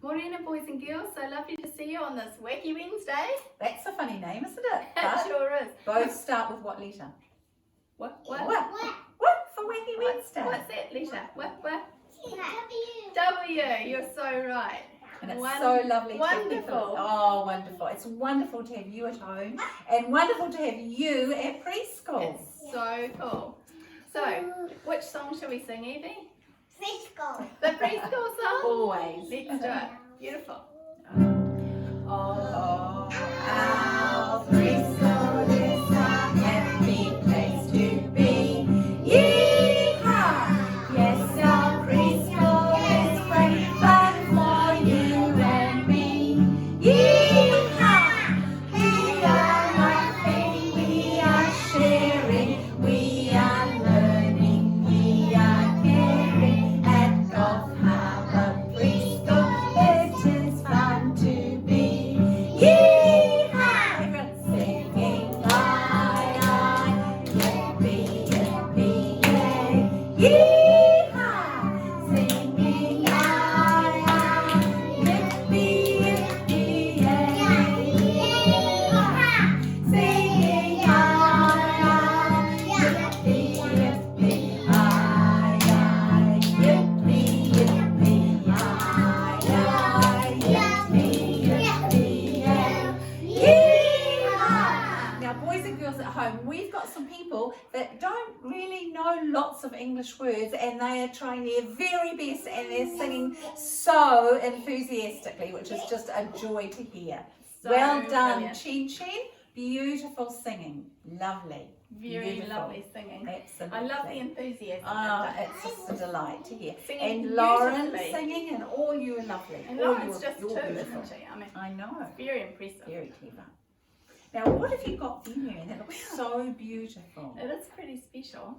Morning, boys and girls. So lovely to see you on this Wacky Wednesday. That's a funny name, isn't it? It sure is. Both start with what letter? What for Wacky Wednesday? What's that letter? What? W. W. You're so right. And it's so lovely to have Wonderful. people. Oh, wonderful. It's wonderful to have you at home and wonderful to have you at preschool. It's so cool. So, which song shall we sing, Evie? Preschool. The preschool song? Always. Let's do it. Beautiful. Oh, our preschool is a happy place to be. Yee-haw! Yes, our preschool is great fun for you and me. Yee-haw! We are laughing, we are sharing, we are learning, we are caring at Golf Harbour Preschool. It is fun to be. Yee-haw! Everyone singing aye, yippee, yippee, yay. Yee-haw! Singing aye, yippee, yippee, yay. Yee-haw! Singing aye, yippee, yippee, aye, yippee, yippee, aye, yippee, yippee, yay. Yee-haw! Now, boys and girls at home, we've got some people that don't really know lots of English words and they are trying their very best and they're singing so enthusiastically, which is just a joy to hear. So Well done, brilliant. Chin Chin. Beautiful singing. Lovely. Very Beautiful. lovely singing. Absolutely. I love the enthusiasm. Oh, it's just a delight to hear. Singing And Lauren beautifully. singing, and all you are lovely. And all Lauren's just you're two, beautiful. isn't she? I mean, I know. very impressive. Very clever. Now, what have you got in there? That looks so beautiful. It is pretty special.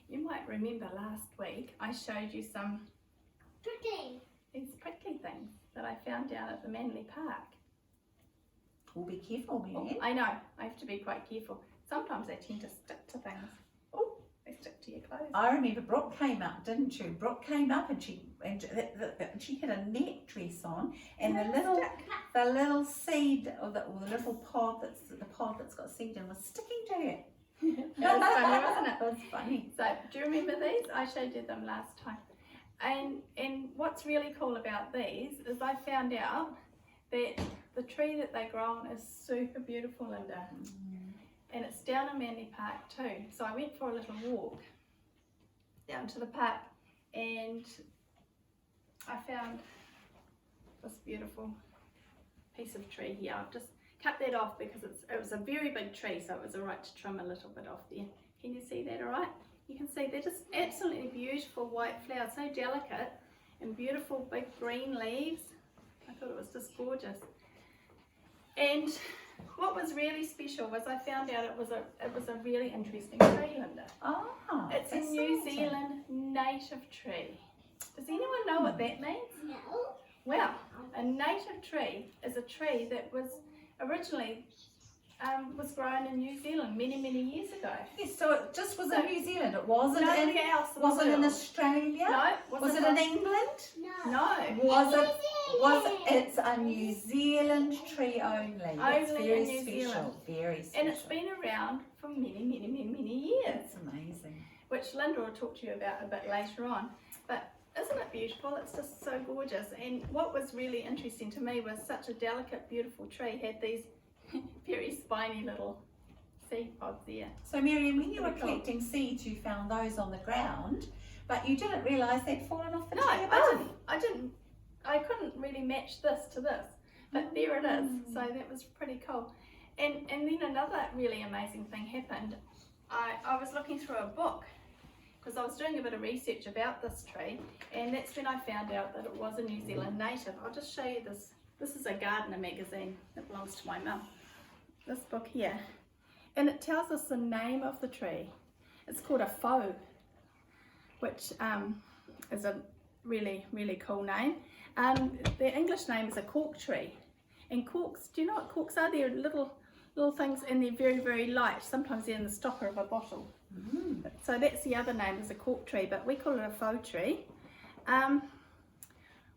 You might remember last week I showed you some these prickly things that I found down at the Manly Park. Well, be careful, Oh, Marianne. I know, I have to be quite careful. Sometimes they tend to stick to things. Oh, they stick to your clothes. I remember Brooke came up, didn't you? Brooke came up and she had a net dress on, and the little seed or the little pod that's got seed in was sticking to her. That was funny, wasn't it? That's funny. So, do you remember these? I showed you them last time. And what's really cool about these is I found out that the tree that they grow on is super beautiful, Lynda. And it's down in Manly Park too. So I went for a little walk down to the park and I found this beautiful piece of tree here. I've just cut that off because it was a very big tree, so it was alright to trim a little bit off there. Can you see that alright? You can see they're just absolutely beautiful white flowers, so delicate, and beautiful big green leaves. I thought it was just gorgeous. And what was really special was I found out it was a really interesting tree, Lynda. Ah, It's a New Zealand native tree. Does anyone know what that means? No. Well, a native tree is a tree that was originally was grown in New Zealand many years ago. yes, so it just was in New Zealand. It wasn't in. Nowhere else in the Was it in world. Australia? No. Was it in England? No. It's a New Zealand tree only. It's Only very in New special. Zealand. Very special. And it's been around for many years, It's amazing. which Lynda will talk to you about a bit later on. But isn't it beautiful? It's just so gorgeous. And what was really interesting to me was such a delicate, beautiful tree had these very spiny little seed pods there. So Marianne, when you were Pretty cool. collecting seeds, you found those on the ground, but you didn't realise they'd fallen off the No, tree above. I couldn't really match this to this, but there it is. So that was pretty cool. And then another really amazing thing happened. I was looking through a book because I was doing a bit of research about this tree, and that's when I found out that it was a New Zealand native. I'll just show you this. This is a gardener magazine that belongs to my mum. This book here. And it tells us the name of the tree. It's called a faux, which is a really cool name. The English name is a cork tree. And corks, do you know what corks are? They're little things and they're very light. Sometimes they're in the stopper of a bottle. So that's the other name, is a cork tree, but we call it a faux tree.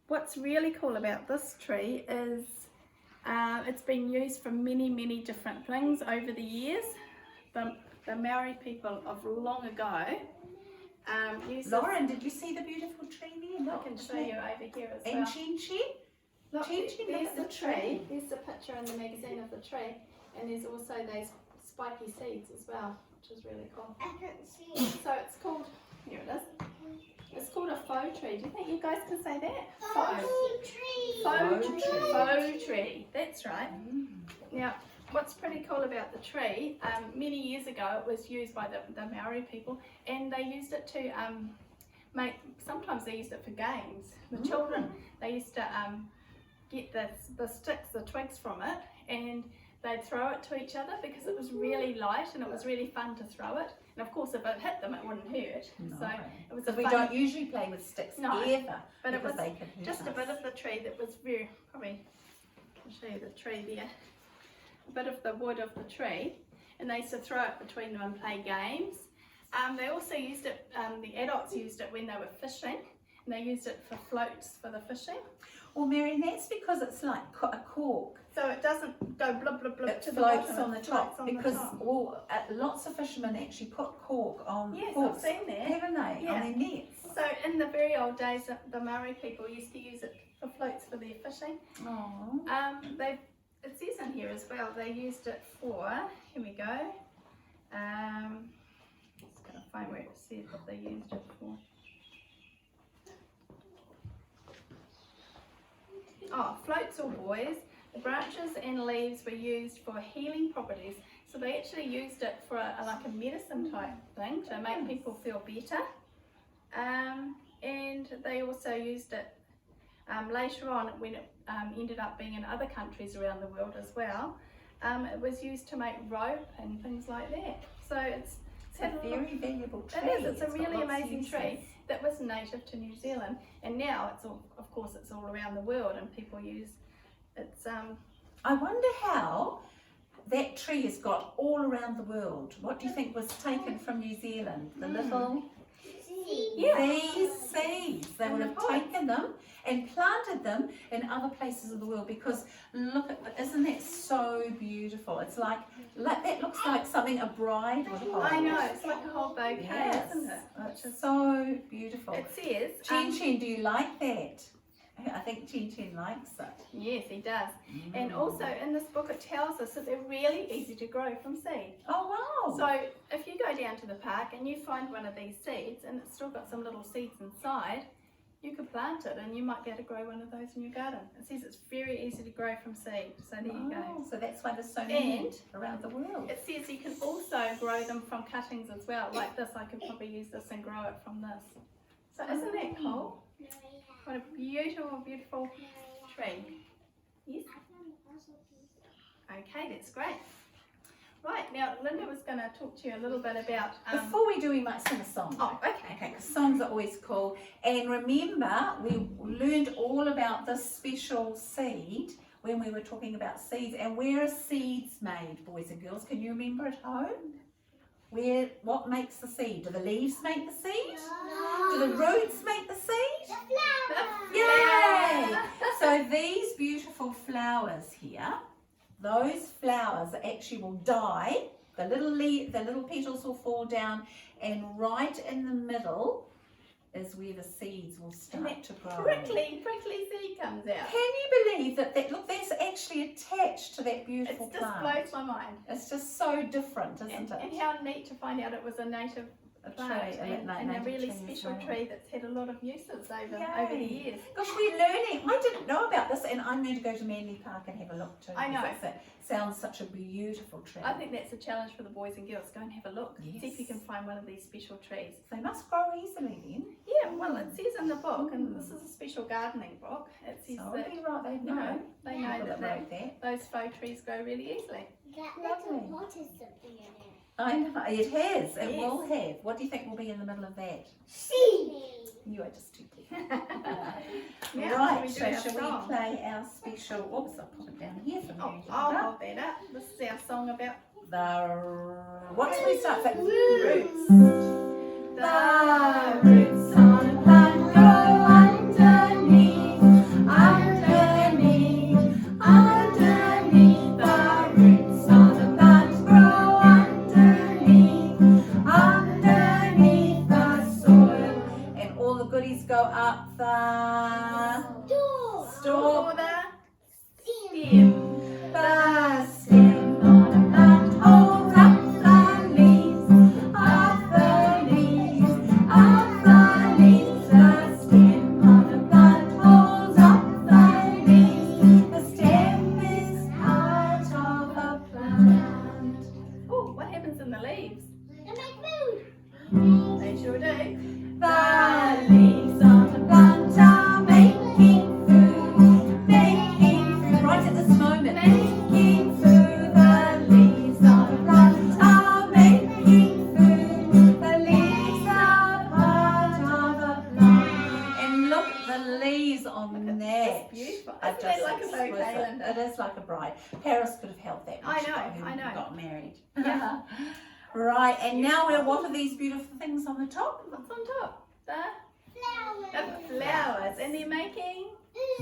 what's really cool about this tree is it's been used for many different things over the years. The Maori people of long ago used Lauren, did you see the beautiful tree there? I Look, can show you over here as and well. Chin Chin? Look, Chin Chin, there's that's the the tree. tree. There's the picture in the magazine of the tree, and there's also those spiky seeds as well, which is really cool. I can't see it. So it's called, here it is. It's called a faux tree. Do you think you guys can say that? Faux tree. Faux Faux tree. tree. Faux tree. That's right. Now, what's pretty cool about the tree, many years ago it was used by the Maori people, and they used it to sometimes they used it for games. The children, they used to get the sticks, the twigs from it, and they'd throw it to each other because it was really light and it was really fun to throw it. And of course, if it hit them, it wouldn't hurt. No. So it was So a we fun, don't usually play with sticks No, ever, but it because was they could hurt just a us. bit of the tree that was very, probably, I'll show you the tree there. A bit of the wood of the tree, and they used to throw it between them and play games. They also used it, the adults used it when they were fishing, and they used it for floats for the fishing. Well, Marianne, that's because it's like a cork. So it doesn't go blub blub blub It to the floats bottom, on the it top floats on the because top. lots of fishermen actually put cork on Yes, hooks, I've seen that. haven't they, Yeah. on their nets. So in the very old days, the Maori people used to use it for floats for their fishing. Oh. It says in here as well, they used it for, here we go, just going to find where it says what they used it for. Oh, floats or buoys. The branches and leaves were used for healing properties. So they actually used it for like a medicine type thing to make people feel better. And they also used it later on when it ended up being in other countries around the world as well. It was used to make rope and things like that. So it's It's a very valuable tree. it is. It's a got really lots of amazing uses. tree that was native to New Zealand, and now it's all, of course, it's all around the world, and people use it's. I wonder how that tree has got all around the world. What do you think was taken from New Zealand? The little these seeds. They would have taken them and planted them in other places of the world, because look at, isn't that so beautiful? It's like that looks like something a bride would hold. I know, it's like a whole bouquet, Yes, isn't it? it's so beautiful. It says. Chin Chin, do you like that? I think Chin Chin likes it. Yes, he does. And also in this book it tells us that they're really easy to grow from seed. Oh wow! So if you go down to the park and you find one of these seeds and it's still got some little seeds inside, you could plant it and you might be able to grow one of those in your garden. It says it's very easy to grow from seed. So there you go. So that's why there's so many And around the world. it says you can also grow them from cuttings as well. Like this, I could probably use this and grow it from this. So isn't that cool? What a beautiful, beautiful tree. Yes? Okay, that's great. Right, now Lynda was going to talk to you a little bit about... Before we do, we might sing a song. Oh, okay. Okay, 'cause songs are always cool. And remember, we learned all about this special seed when we were talking about seeds. And where are seeds made, boys and girls? Can you remember at home? What makes the seed? Do the leaves make the seed? Do the roots make the seed? Yay! So these beautiful flowers here, those flowers actually will die. The little petals will fall down, and right in the middle is where the seeds will start to grow. Prickly seed comes out. Can you believe that? Look, that's actually attached to that beautiful It just plant. blows my mind. It's just so different, isn't And it? how neat to find out it was a native plant and a native really tree as special well. tree that's had a lot of uses over the Yay. years. Gosh, we're learning. I didn't know about this, and I'm going to go to Manly Park and have a look too. I know. because It sounds such a beautiful tree. I think that's a challenge for the boys and girls. Go and have a look. Yes. See if you can find one of these special trees. They must grow easily then. Yeah, well, it says in the book, and this is a special gardening book, it says So that they right, you know, they know people that wrote that. those faux trees grow really easily. That Lovely. little pot is something in it. I know, it has. It Yes. will have. What do you think will be in the middle of that? Seed. You are just too clever. Now, Right, shall we do so our shall song? we play our special... Oops, I'll put it down here for Oh, me. I'll hold that up. This is our song about What do we start with? Roots. the roots on a plant grow underneath. The stem on a plant holds up the leaves of the leaves of the leaves. The stem on a plant holds up the leaves. The stem is part of a plant. Oh, what happens in the leaves? They make food. They sure do. The leaves on the plant are making food, making food right at this moment. Making food. The leaves on the plant are making food. The leaves are part of a plant. And look at the leaves on there. It's beautiful. Are Isn't just it like a bouquet, exquisite. Linda? It is like a bride. Paris could have held that when I she know, got, who I know. got married. Yeah. Right, and now what are these beautiful things on the top? What's on top? The Flowers. flowers. And they're making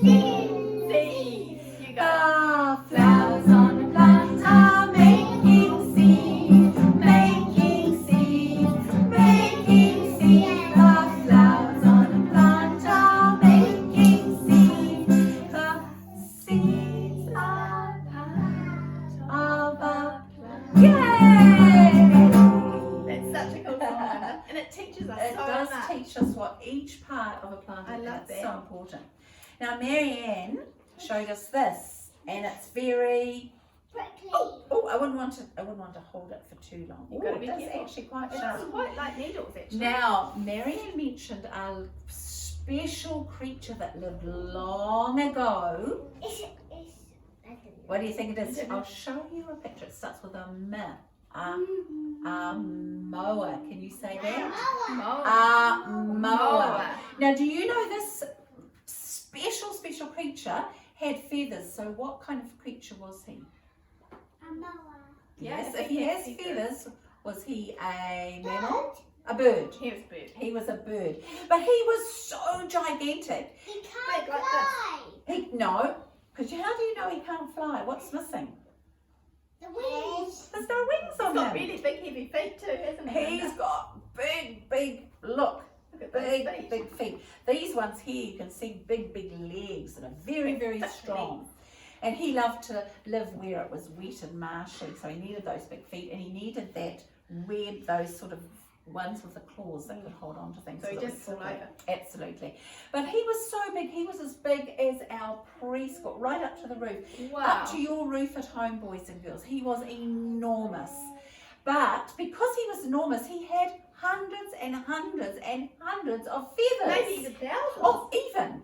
Seeds. seeds. You go. The flowers on the plant are making seeds, making seeds, making seeds. The flowers on the plant are making seeds. The seeds are part of a plant. Yay! That's such a cool song, Linda. And it teaches us It so does much. teach us what each part of a plant I is, love and it's that. so important. Now Marianne showed us this, and it's very. Prickly. Oh, I wouldn't want to hold it for too long. You've gotta Ooh, be it is careful. actually quite It's sharp. quite like needles, actually. Now Marianne mentioned a special creature that lived long ago. What do you think it is? I'll show you a picture. It starts with a M. Moa. Can you say that? Moa. Moa. Now, do you know this special creature had feathers? So, what kind of creature was he? Yeah, Yes, I if he think has that's feathers, was he a mammal? A bird. He was bird. He was a bird, but he was so gigantic. He can't Like this. fly. No, because how do you know he can't fly? What's missing? The wings. There's no wings He's on got him. really big, heavy feet too, hasn't he? He's got big, look, Look at those feet. big feet. These ones here, you can see big legs that are very Thick strong. And he loved to live where it was wet and marshy, so he needed those big feet, and he needed that web, those sort of ones with the claws that could hold on to things. So he that just would fall slip. over. Absolutely. But he was so big, he was as big as our preschool, right up to the roof. Wow. Up to your roof at home, boys and girls. He was enormous. But because he was enormous, he had hundreds and hundreds and hundreds of feathers. Maybe even thousands. Oh, even.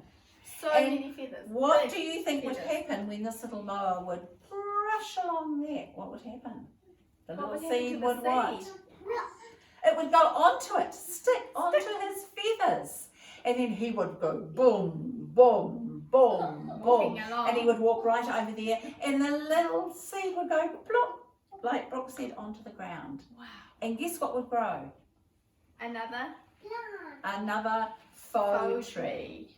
So and many feathers. What Big do you think would feathers. happen when this little mower would brush along there? What would happen? The What little would happen seed to the would what? seed? It would go onto it, stick onto his feathers. And then he would go boom, boom, boom, boom. Walking along. And he would walk right over there. And the little seed would go plop, like Brooke said, onto the ground. Wow. And guess what would grow? Another Another faux tree.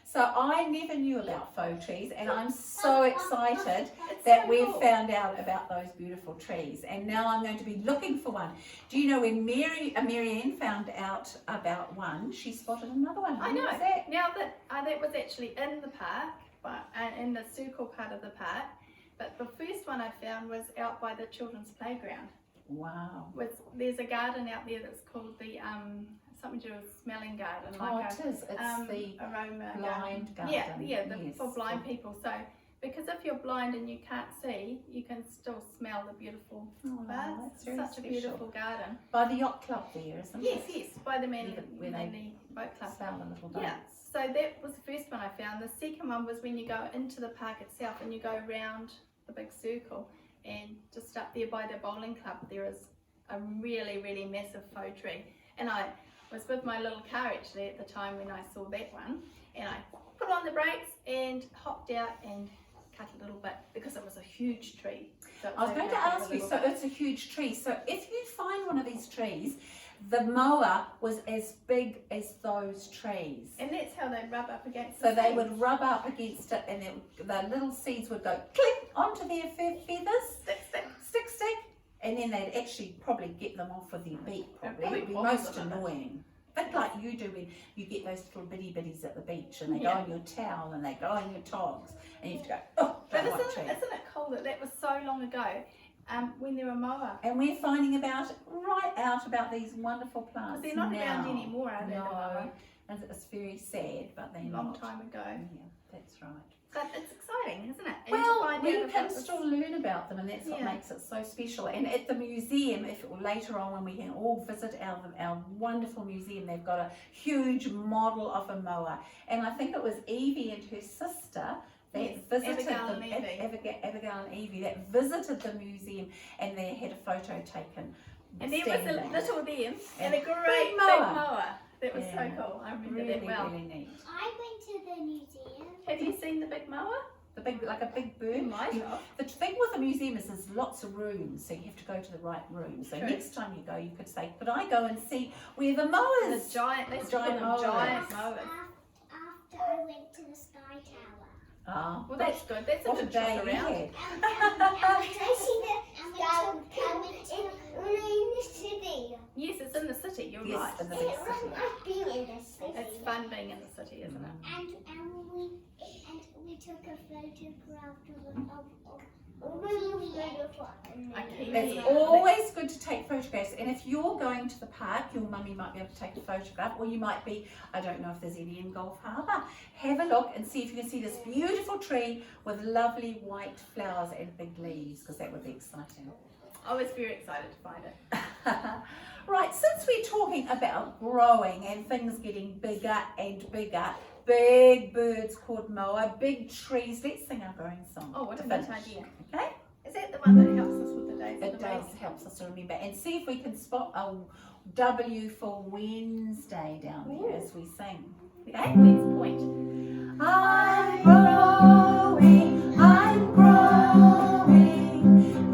So I never knew about faux trees, and I'm so excited It's that so we've cool. found out about those beautiful trees. And now I'm going to be looking for one. Do you know when Marianne found out about one, she spotted another one? I Where know. was that? Now that was actually in the park, but in the circle part of the park. But the first one I found was out by the children's playground. Wow. There's a garden out there that's called the something to do with smelling garden, Oh, like it is. It's the aroma blind garden. Yeah, Yes. for blind people. So because if you're blind and you can't see, you can still smell the beautiful Oh, birds. that's very Such a special. beautiful garden. By the yacht club there, isn't Yes, it? yes, by the Manly Where they Boat Club. Sell the little boats. Yeah, so that was the first one I found. The second one was when you go into the park itself and you go around the big circle, and just up there by the bowling club there is a really massive faux tree. And I was with my little car actually at the time when I saw that one, and I put on the brakes and hopped out and cut a little bit because it was a huge tree. So it I was only going to cut a ask you, little so bit. it's a huge tree. So if you find one of these trees, the mower was as big as those trees. And that's how they rub up against So the they seeds. would rub up against it, and the little seeds would go click onto their feathers, stick, and then they'd actually probably get them off with their beak. Probably Probably it'd be bother most them a bit. annoying. bit like you do when you get those little bitty bitties at the beach and they go Yeah. on your towel and they go on your togs and you have to go, oh, But don't want isn't to. it cool that that was so long ago when they were mower? And we're finding about these wonderful plants. They're not now. around anymore, are they? The mower? No, and it's very sad, but they're A long not. time ago. Yeah, that's right. But it's exciting, isn't it? And to Well, find we out about can this- still learn about them, and that's what Yeah. makes it so special. And at the museum, if later on when we can all visit our wonderful museum, they've got a huge model of a mower. And I think it was Evie and her sister that Yes, visited Abigail and the Evie. Abigail and Evie that visited the museum, and they had a photo taken. And there was standing a there. little them and And a great big mower. mower. That was Yeah. so cool. I remember Really, that well. really neat. I went to the museum. Have you seen the big mower? The big, like a big You bird. might have. The thing with the museum is there's lots of rooms, so you have to go to the right room. So True. next time you go, you could say, could I go and see where the The mowers? giant, let's Giant call them giant mowers. mowers. After I went to the Sky Tower. Ah, Well, that's good. That's a what a good day trip you around. had. in the city. Yes, it's in the city. You're Yes, right. in the big city. I've been in the city. It's fun being in the city, isn't it? And we took a photograph of really beautiful. It's always good to take photographs, and if you're going to the park, your mummy might be able to take a photograph, or you might be, I don't know if there's any in Gulf Harbour. Have a look and see if you can see this beautiful tree with lovely white flowers and big leaves, because that would be exciting. I was very excited to find it. Right, since we're talking about growing and things getting bigger and bigger, big birds called moa, big trees, let's sing our growing song. Oh, what a to neat finish, idea. Okay? Is that the one that helps us with the days of It the does week? helps us to remember, and see if we can spot a W for Wednesday down there as we sing. Okay? Let's point. I'm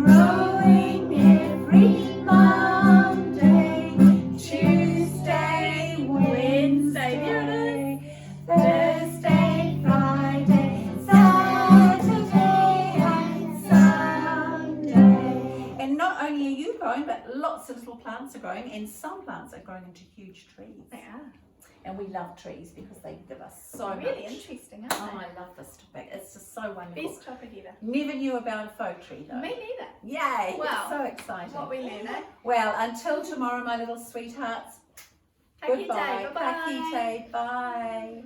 growing every Monday, Tuesday, Wednesday, Thursday, Friday, Saturday and Sunday. And not only are you growing, but lots of little plants are growing, and some plants are growing into huge trees. They are. And we love trees because they give us so Really much. interesting, aren't Oh, they? I love this topic. It's just so wonderful. Best topic ever. Never knew about a faux tree though. Me neither. Yay! Wow. So exciting. What we learn, eh? Well, until tomorrow, my little sweethearts. Happy Goodbye. day. Bye-bye. Ka kite. Bye.